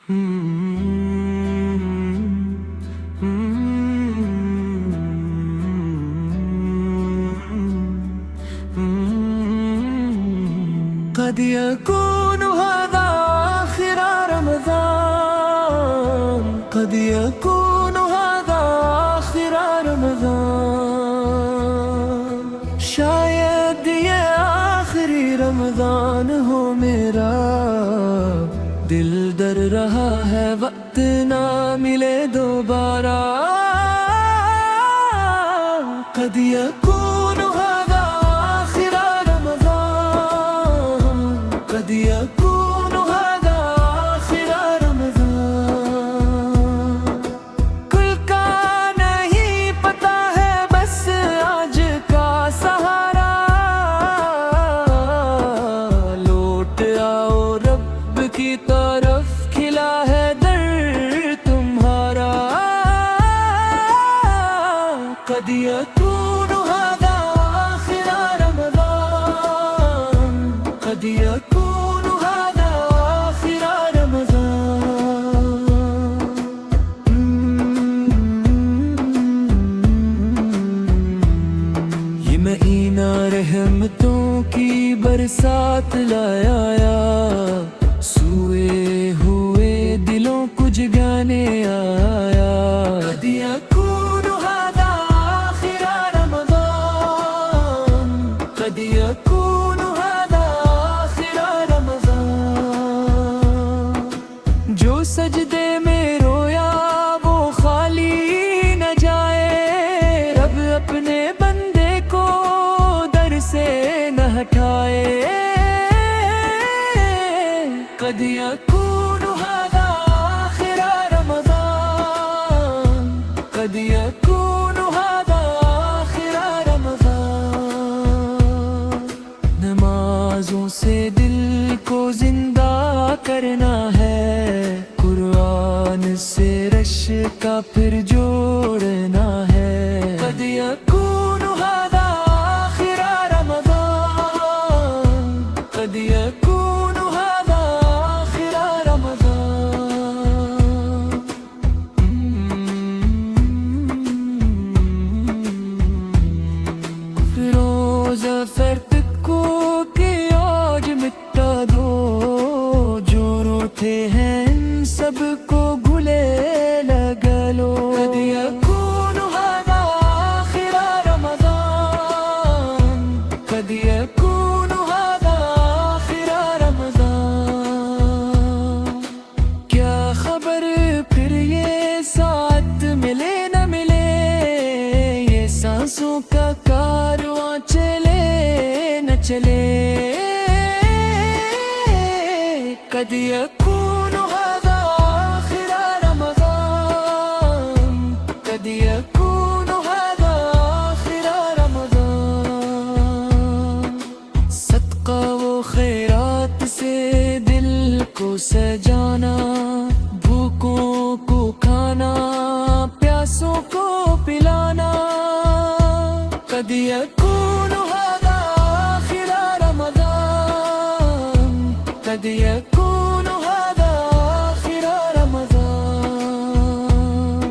قد يكون هذا آخر رمضان، قد يكون هذا آخر رمضان، شاید یہ آخری رمضان ہو میرا، دل ڈر رہا ہے وقت نہ ملے دوبارہ۔ قد يكون هذا آخر رمضان، قد يكون هذا آخر رمضان، کل کا نہیں پتا ہے بس آج کا سہارا، لوٹ آؤ رب کی طرف کھلا ہے در تمہارا۔ قد يكون هذا آخر رمضان، قد يكون هذا آخر رمضان۔ یہ مہینہ رحمتوں کی برسات لایا، سوئے ہوئے دلوں کو جگانے آیا۔ قد يكون هذا آخر رمضان، قد يكون هذا آخر رمضان، جو سجدے میں رویا وہ خالی نہ جائے، رب اپنے بندے کو در سے نہ ہٹائے۔ قد يكون هذا آخر رمضان، قد يكون هذا آخر رمضان، نمازوں سے دل کو زندہ کرنا ہے، قرآن سے رش کا پھر جوڑنا ہے۔ قد يكون هذا آخر رمضان، قد يكون هذا آخر رمضان۔ فیروز فرد کو کہ آج مٹا دو، جو روٹے ہیں ان سب کو گلے لگا لو۔ قد يكون هذا آخر رمضان، قد يكون هذا آخر رمضان، کیا خبر پھر یہ ساتھ ملے نہ ملے، یہ سانسوں کا کارواں چلے نہ چلے۔ قد يكون هذا آخر رمضان، قد يكون هذا آخر رمضان، صدقہ و خیرات سے دل کو سجانا، بھوکوں کو کھانا، پیاسوں کو پلانا۔ قد يكون هذا آخر رمضان، قد يكون هذا آخر رمضان،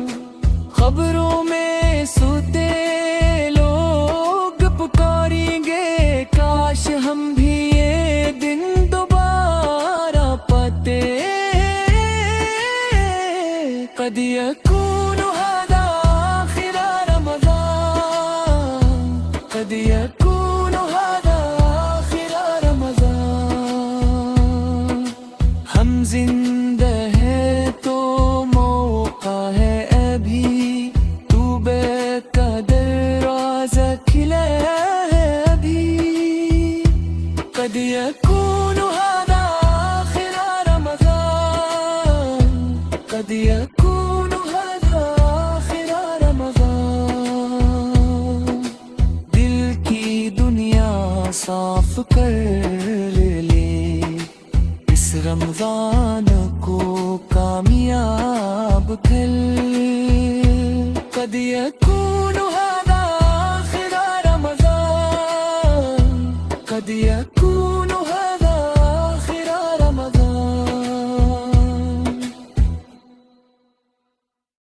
خبروں میں سوتے لوگ پکاریں گے کاش ہم بھی یہ دن دوبارہ پاتے۔ قد يكون هذا آخر رمضان، قد يكون هذا آخر رمضان، ہم زندہ ہیں تو موقع ہے ابھی، تو بے کا دروازہ کھلا ہے ابھی۔ قد يكون هذا آخر رمضان، قد يكون هذا آخر رمضان، دل کی دنیا صاف کر لے، اس رمضان کو کامیاب کر